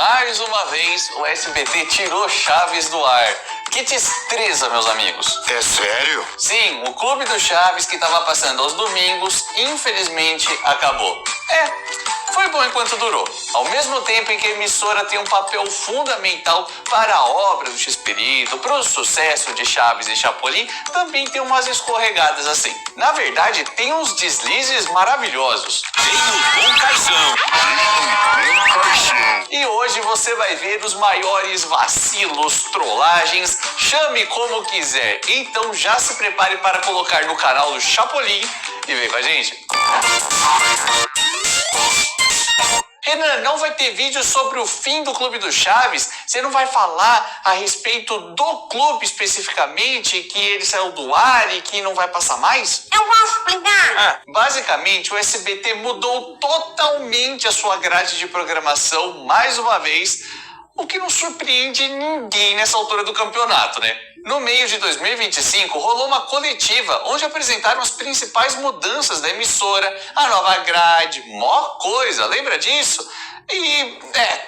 Mais uma vez, o SBT tirou Chaves do ar. Que tristeza, meus amigos. É sério? Sim, o Clube do Chaves, que estava passando aos domingos, infelizmente acabou. Foi bom enquanto durou. Ao mesmo tempo em que a emissora tem um papel fundamental para a obra do Chespirito, para o sucesso de Chaves e Chapolin, também tem umas escorregadas assim. Na verdade, tem uns deslizes maravilhosos. Tem o Bom Caixão. E hoje você vai ver os maiores vacilos, trollagens, chame como quiser. Então já se prepare para colocar no canal do Chapolin e vem com a gente. Renan, não vai ter vídeo sobre o fim do Clube do Chaves? Você não vai falar a respeito do clube especificamente, que ele saiu do ar e que não vai passar mais? Eu vou explicar. Basicamente, o SBT mudou totalmente a sua grade de programação mais uma vez, o que não surpreende ninguém nessa altura do campeonato, né? No meio de 2025, rolou uma coletiva onde apresentaram as principais mudanças da emissora, a nova grade, mó coisa, lembra disso? E,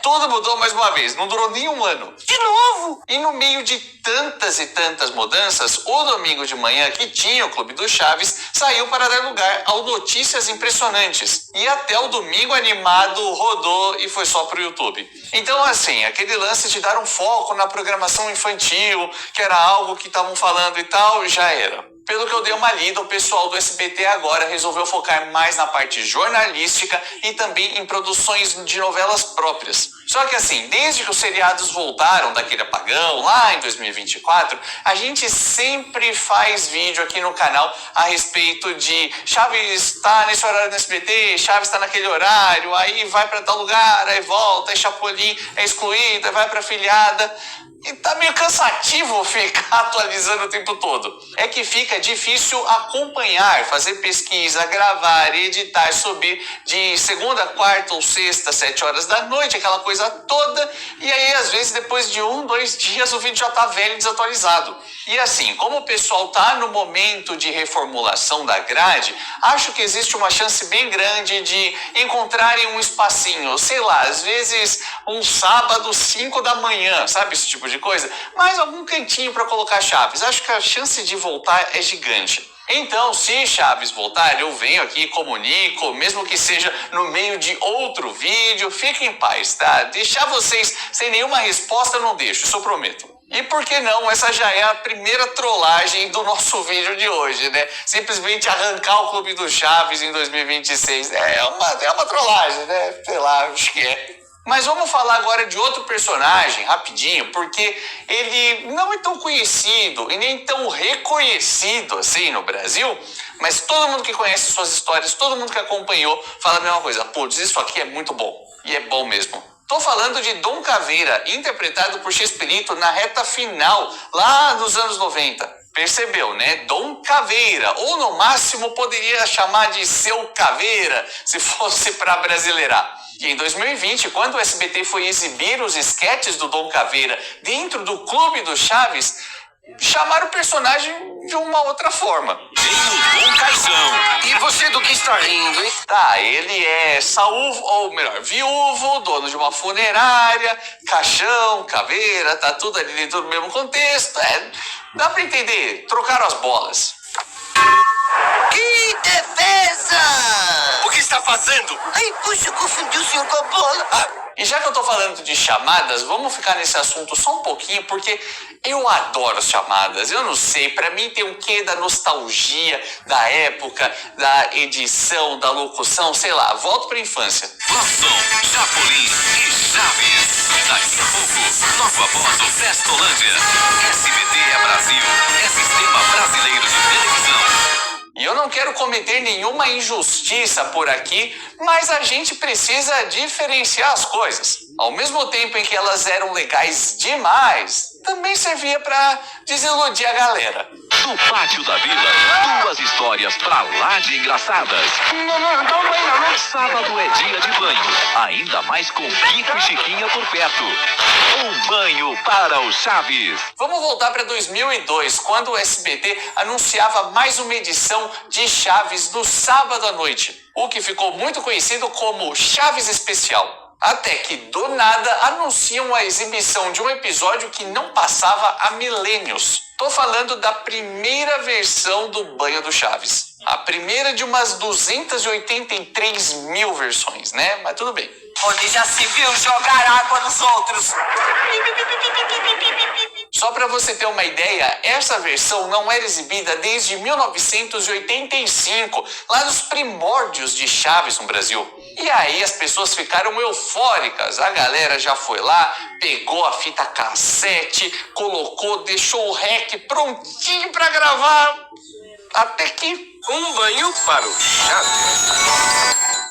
tudo mudou mais uma vez, não durou nem um ano. De novo? E no meio de tantas e tantas mudanças, o domingo de manhã, que tinha o Clube do Chaves, saiu para dar lugar ao Notícias Impressionantes. E até o Domingo Animado rodou e foi só pro YouTube. Então, assim, aquele lance de dar um foco na programação infantil, que era algo que estavam falando e tal, já era. Pelo que eu dei uma lida, o pessoal do SBT agora resolveu focar mais na parte jornalística e também em produções de novelas próprias. Só que assim, desde que os seriados voltaram daquele apagão, lá em 2024, a gente sempre faz vídeo aqui no canal a respeito de Chaves está nesse horário no SBT, Chaves está naquele horário, aí vai para tal lugar, aí volta, aí Chapolin é excluída, vai para afiliada. E tá meio cansativo ficar atualizando o tempo todo. É que fica difícil acompanhar, fazer pesquisa, gravar, editar, subir de segunda, quarta ou sexta, 7 horas da noite, aquela coisa toda. E aí, às vezes, depois de 1, 2 dias, o vídeo já tá velho e desatualizado. E assim, como o pessoal tá no momento de reformulação da grade, acho que existe uma chance bem grande de encontrarem um espacinho, sei lá, às vezes um sábado, 5 da manhã, sabe esse tipo de coisa? Mas algum cantinho para colocar Chaves. Acho que a chance de voltar é gigante. Então, se Chaves voltar, eu venho aqui e comunico, mesmo que seja no meio de outro vídeo, fiquem em paz, tá? Deixar vocês sem nenhuma resposta eu não deixo, isso eu prometo. E por que não? Essa já é a primeira trollagem do nosso vídeo de hoje, né? Simplesmente arrancar o Clube do Chaves em 2026. É uma trollagem, né? Sei lá, acho que é. Mas vamos falar agora de outro personagem, rapidinho, porque ele não é tão conhecido e nem tão reconhecido assim no Brasil, mas todo mundo que conhece suas histórias, todo mundo que acompanhou, fala a mesma coisa. Putz, isso aqui é muito bom. E é bom mesmo. Tô falando de Dom Caveira, interpretado por Chespirito na reta final, lá nos anos 90. Percebeu, né? Dom Caveira, ou no máximo poderia chamar de Seu Caveira, se fosse para brasileirar. E em 2020, quando o SBT foi exibir os esquetes do Dom Caveira dentro do Clube do Chaves, chamaram o personagem de uma outra forma. Tem o Bom Caixão. E você do que está rindo, hein? Tá, ele é saúvo, ou melhor, viúvo, dono de uma funerária, caixão, caveira, tá tudo ali dentro do mesmo contexto. Dá pra entender, trocaram as bolas. Que defesa! O que está fazendo? Ai, puxa, confundiu o senhor com a bola. E já que eu tô falando de chamadas, vamos ficar nesse assunto só um pouquinho, porque eu adoro chamadas. Eu não sei, pra mim tem um quê da nostalgia, da época, da edição, da locução, sei lá, volto pra infância. Flosson, Chapolin e Chaves. Daqui a pouco, nova voz do Festolândia. SBT é Brasil, é Sistema Brasileiro de Televisão. E eu não quero cometer nenhuma injustiça por aqui, mas a gente precisa diferenciar as coisas. Ao mesmo tempo em que elas eram legais demais, também servia para desiludir a galera. Do Pátio da Vila, 2 histórias pra lá de engraçadas. Sábado é dia de banho, ainda mais com Kiko e Chiquinha por perto. Um banho para o Chaves. Vamos voltar para 2002, quando o SBT anunciava mais uma edição de Chaves no sábado à noite, o que ficou muito conhecido como Chaves Especial. Até que, do nada, anunciam a exibição de um episódio que não passava há milênios. Tô falando da primeira versão do Banho do Chaves. A primeira de umas 283 mil versões, né? Mas tudo bem. Onde já se viu jogar água nos outros. Só para você ter uma ideia, essa versão não era exibida desde 1985, lá nos primórdios de Chaves no Brasil. E aí as pessoas ficaram eufóricas, a galera já foi lá, pegou a fita cassete, colocou, deixou o rec prontinho para gravar, até que... Um banho para o Chaves.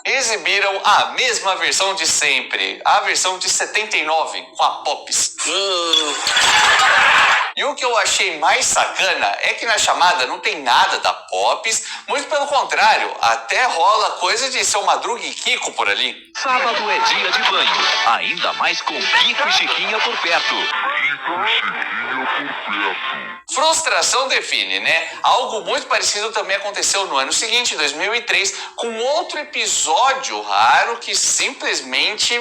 Exibiram a mesma versão de sempre, a versão de 79, com a Pops. E o que eu achei mais sacana é que na chamada não tem nada da Pops, muito pelo contrário, até rola coisa de Seu Madruga e Kiko por ali. Sábado é dia de banho, ainda mais com Kiko e Chiquinha por perto. Frustração define, né? Algo muito parecido também aconteceu no ano seguinte, 2003, com outro episódio raro que simplesmente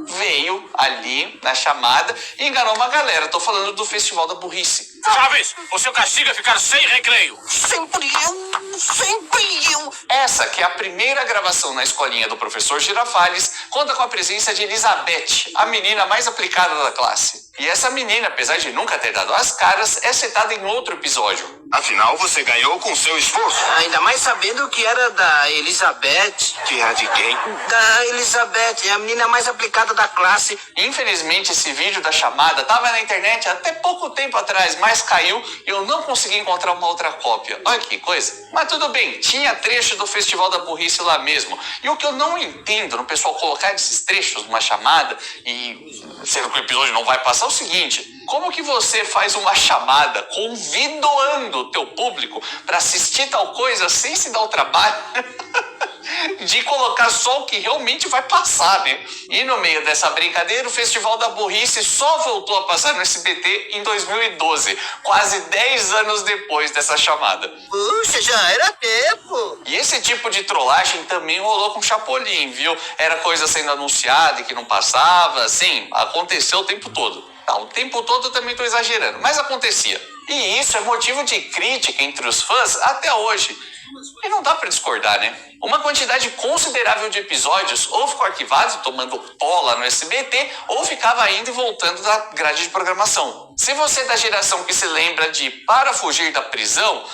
veio ali na chamada e enganou uma galera. Tô falando do Festival da Burrice. Chaves, o seu castigo é ficar sem recreio. Sempre eu. Essa, que é a primeira gravação na escolinha do professor Girafales, conta com a presença de Elizabeth, a menina mais aplicada da classe. E essa menina, apesar de nunca ter dado as caras, é citada em outro episódio. Afinal, você ganhou com seu esforço. Ainda mais sabendo que era da Elizabeth. Que é de quem? Da Elizabeth, é a menina mais aplicada da classe. Infelizmente, esse vídeo da chamada estava na internet até pouco tempo atrás, mas caiu e eu não consegui encontrar uma outra cópia. Olha que coisa. Mas tudo bem, tinha trecho do Festival da Burrice lá mesmo. E o que eu não entendo no pessoal colocar esses trechos numa chamada e sendo que o episódio não vai passar é o seguinte: como que você faz uma chamada convidando o teu público para assistir tal coisa sem se dar o trabalho de colocar só o que realmente vai passar, né? E no meio dessa brincadeira, o Festival da Burrice só voltou a passar no SBT em 2012, quase 10 anos depois dessa chamada. Puxa, já era tempo. E esse tipo de trollagem também rolou com o Chapolin, viu? Era coisa sendo anunciada e que não passava, assim, aconteceu o tempo todo. Tá, o tempo todo eu também tô exagerando, mas acontecia. E isso é motivo de crítica entre os fãs até hoje. E não dá pra discordar, né? Uma quantidade considerável de episódios ou ficou arquivado, tomando pó lá no SBT, ou ficava indo e voltando da grade de programação. Se você é da geração que se lembra de Para Fugir da Prisão,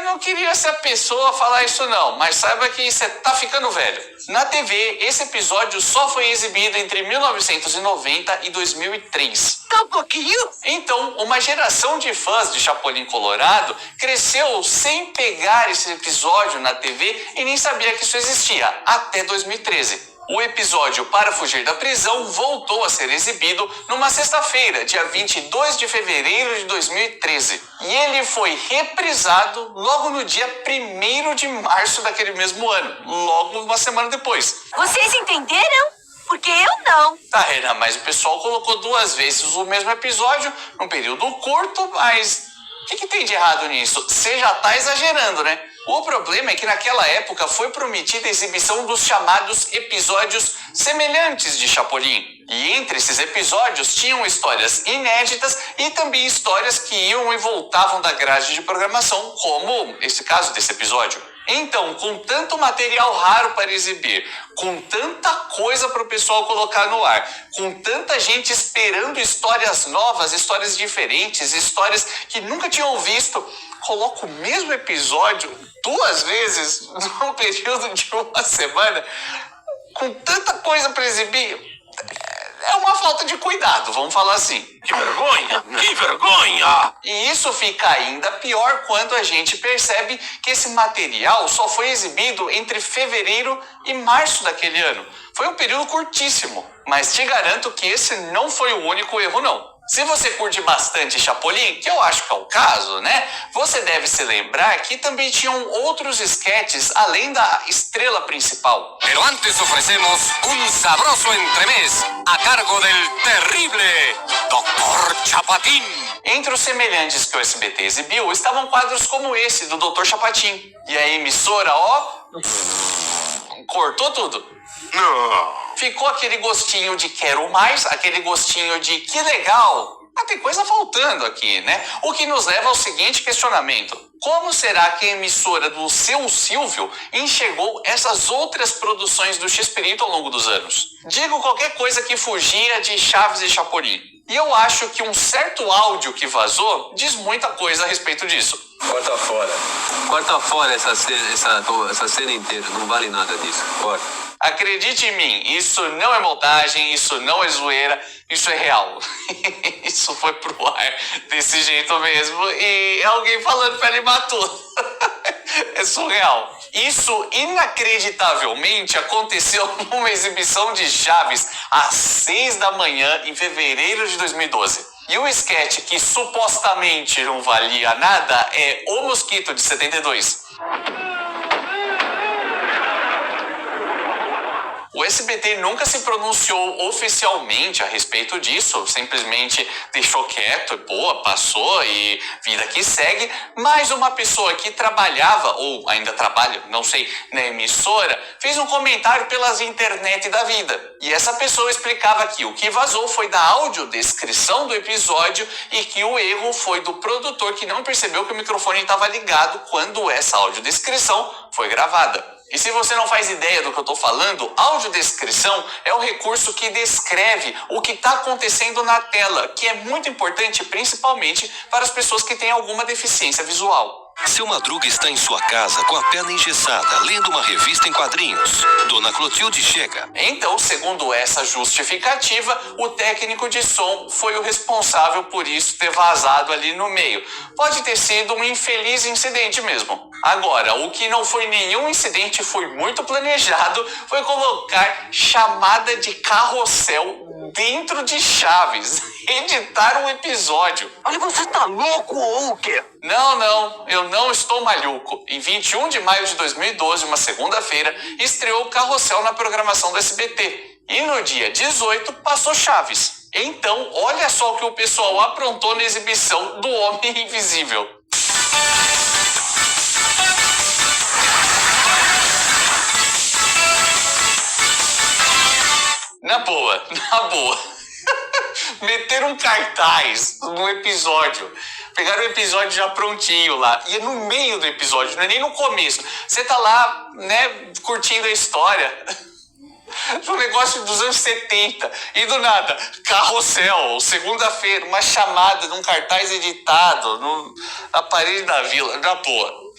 não queria ser a pessoa a falar isso não, mas saiba que você tá ficando velho. Na TV, esse episódio só foi exibido entre 1990 e 2003. Tá um pouquinho? Então, uma geração de fãs de Chapolin Colorado cresceu sem pegar esse episódio na TV e nem sabia que isso existia, até 2013. O episódio Para Fugir da Prisão voltou a ser exibido numa sexta-feira, dia 22 de fevereiro de 2013. E ele foi reprisado logo no dia 1º de março daquele mesmo ano, logo uma semana depois. Vocês entenderam? Porque eu não. Tá, Renan, mas o pessoal colocou 2 vezes o mesmo episódio num período curto, mas o que tem de errado nisso? Você já tá exagerando, né? O problema é que naquela época foi prometida a exibição dos chamados episódios semelhantes de Chapolin. E entre esses episódios tinham histórias inéditas e também histórias que iam e voltavam da grade de programação, como esse caso desse episódio. Então, com tanto material raro para exibir, com tanta coisa para o pessoal colocar no ar, com tanta gente esperando histórias novas, histórias diferentes, histórias que nunca tinham visto, coloca o mesmo episódio 2 vezes num período de uma semana, com tanta coisa para exibir. É uma falta de cuidado, vamos falar assim. Que vergonha! Que vergonha! E isso fica ainda pior quando a gente percebe que esse material só foi exibido entre fevereiro e março daquele ano. Foi um período curtíssimo, mas te garanto que esse não foi o único erro, não. Se você curte bastante Chapolin, que eu acho que é o caso, né? Você deve se lembrar que também tinham outros esquetes além da estrela principal. Pero antes ofrecemos un sabroso entremés a cargo del terrible Dr. Chapatín. Entre os semelhantes que o SBT exibiu estavam quadros como esse do Dr. Chapatin. E a emissora, cortou tudo. Não. ficou aquele gostinho de quero mais, aquele gostinho de que legal. Ah, tem coisa faltando aqui, né? O que nos leva ao seguinte questionamento. Como será que a emissora do seu Silvio enxergou essas outras produções do X-Pirito ao longo dos anos? Digo qualquer coisa que fugia de Chaves e Chapolin. E eu acho que um certo áudio que vazou diz muita coisa a respeito disso. Corta fora. Corta fora essa cena inteira. Não vale nada disso. Corta. Acredite em mim, isso não é montagem, isso não é zoeira, isso é real. Isso foi pro ar desse jeito mesmo e é alguém falando pra animar tudo. É surreal. Isso inacreditavelmente aconteceu numa exibição de Chaves às 6 da manhã em fevereiro de 2012. E o esquete que supostamente não valia nada é O Mosquito de 72. O SBT nunca se pronunciou oficialmente a respeito disso, simplesmente deixou quieto, boa, passou e vida que segue, mas uma pessoa que trabalhava, ou ainda trabalha, não sei, na emissora, fez um comentário pelas internet da vida. E essa pessoa explicava que o que vazou foi da audiodescrição do episódio e que o erro foi do produtor que não percebeu que o microfone estava ligado quando essa audiodescrição foi gravada. E se você não faz ideia do que eu estou falando, audiodescrição é o recurso que descreve o que está acontecendo na tela, que é muito importante principalmente para as pessoas que têm alguma deficiência visual. Seu Madruga está em sua casa com a perna engessada, lendo uma revista em quadrinhos. Dona Clotilde chega. Então, segundo essa justificativa, o técnico de som foi o responsável por isso ter vazado ali no meio. Pode ter sido um infeliz incidente mesmo. Agora, o que não foi nenhum incidente, foi muito planejado, foi colocar chamada de carrossel dentro de Chaves. Editar um episódio. Olha, você tá louco ou o quê? Não, eu não estou maluco. Em 21 de maio de 2012, uma segunda-feira, estreou o Carrossel na programação do SBT. E no dia 18 passou Chaves. Então, olha só o que o pessoal aprontou na exibição do Homem Invisível. Na boa. Meteram um cartaz no episódio. Pegaram o episódio já prontinho lá. E é no meio do episódio, não é nem no começo. Você tá lá, né, curtindo a história. Um negócio dos anos 70. E do nada, Carrossel, segunda-feira, uma chamada num cartaz editado na parede da vila. Na boa.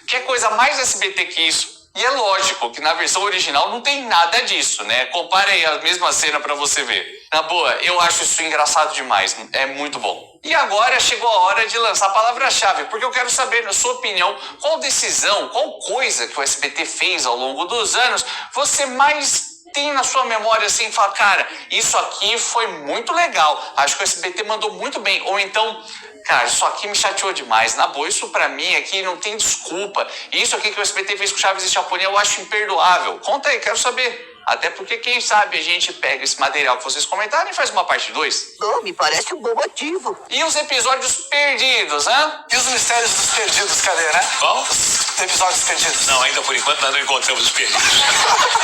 Que coisa mais SBT que isso? E é lógico que na versão original não tem nada disso, né? Compare aí a mesma cena pra você ver. Na boa, eu acho isso engraçado demais. É muito bom. E agora chegou a hora de lançar a palavra-chave, porque eu quero saber, na sua opinião, qual decisão, qual coisa que o SBT fez ao longo dos anos você mais tem na sua memória assim, fala, cara, isso aqui foi muito legal, acho que o SBT mandou muito bem, ou então, cara, isso aqui me chateou demais, na boa, isso pra mim aqui não tem desculpa, isso aqui que o SBT fez com Chaves e Chapolin eu acho imperdoável. Conta aí, quero saber. Até porque, quem sabe, a gente pega esse material que vocês comentaram e faz uma parte 2. Oh, me parece um bom motivo. E os episódios perdidos, hã? E os mistérios dos perdidos, cadê, né? Bom? Os episódios perdidos. Não, ainda por enquanto nós não encontramos os perdidos.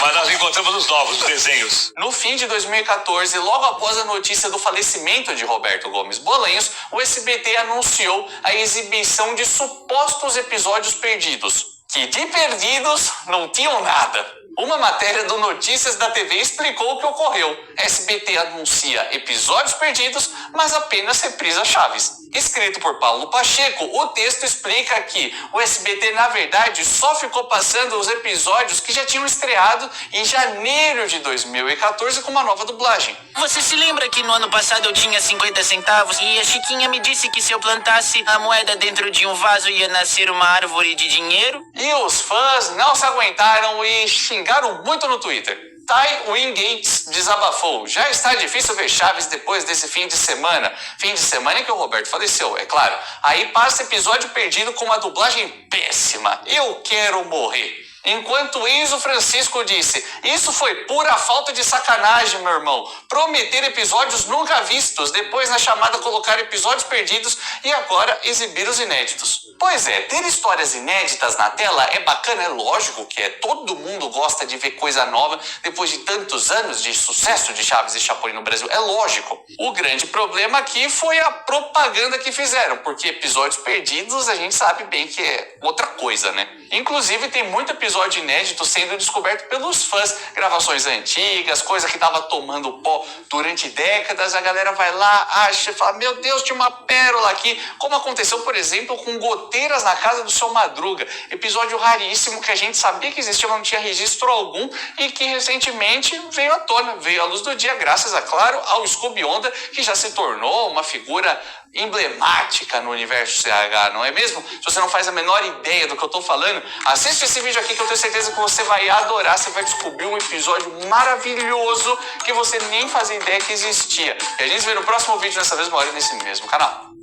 Mas nós encontramos os novos, os desenhos. No fim de 2014, logo após a notícia do falecimento de Roberto Gomes Bolanhos, o SBT anunciou a exibição de supostos episódios perdidos, que de perdidos não tinham nada. Uma matéria do Notícias da TV explicou o que ocorreu. SBT anuncia episódios perdidos, mas apenas reprisa Chaves. Escrito por Paulo Pacheco, o texto explica que o SBT, na verdade, só ficou passando os episódios que já tinham estreado em janeiro de 2014 com uma nova dublagem. Você se lembra que no ano passado eu tinha 50 centavos e a Chiquinha me disse que se eu plantasse a moeda dentro de um vaso ia nascer uma árvore de dinheiro? E os fãs não se aguentaram e xingaram muito no Twitter. Ty Wingates desabafou. Já está difícil ver Chaves depois desse fim de semana. Fim de semana em que o Roberto faleceu, é claro. Aí passa episódio perdido com uma dublagem péssima. Eu quero morrer. Enquanto Enzo Francisco disse: isso foi pura falta de sacanagem, meu irmão. Prometer episódios nunca vistos, depois na chamada colocar episódios perdidos e agora exibir os inéditos. Pois é, ter histórias inéditas na tela é bacana, é lógico que é. Todo mundo gosta de ver coisa nova depois de tantos anos de sucesso de Chaves e Chapolin no Brasil, é lógico. O grande problema aqui foi a propaganda que fizeram, porque episódios perdidos a gente sabe bem que é outra coisa, né? Inclusive tem muito episódio inédito sendo descoberto pelos fãs, gravações antigas, coisa que tava tomando pó durante décadas, a galera vai lá, acha e fala: meu Deus, tinha uma pérola aqui, como aconteceu, por exemplo, com Goteiras na Casa do Seu Madruga, episódio raríssimo que a gente sabia que existia, mas não tinha registro algum e que recentemente veio à tona, veio à luz do dia, graças, é claro, ao Scooby Onda, que já se tornou uma figura emblemática no universo CH, não é mesmo? Se você não faz a menor ideia do que eu tô falando, assiste esse vídeo aqui que eu tenho certeza que você vai adorar, você vai descobrir um episódio maravilhoso que você nem fazia ideia que existia. E a gente se vê no próximo vídeo, dessa vez uma hora nesse mesmo canal.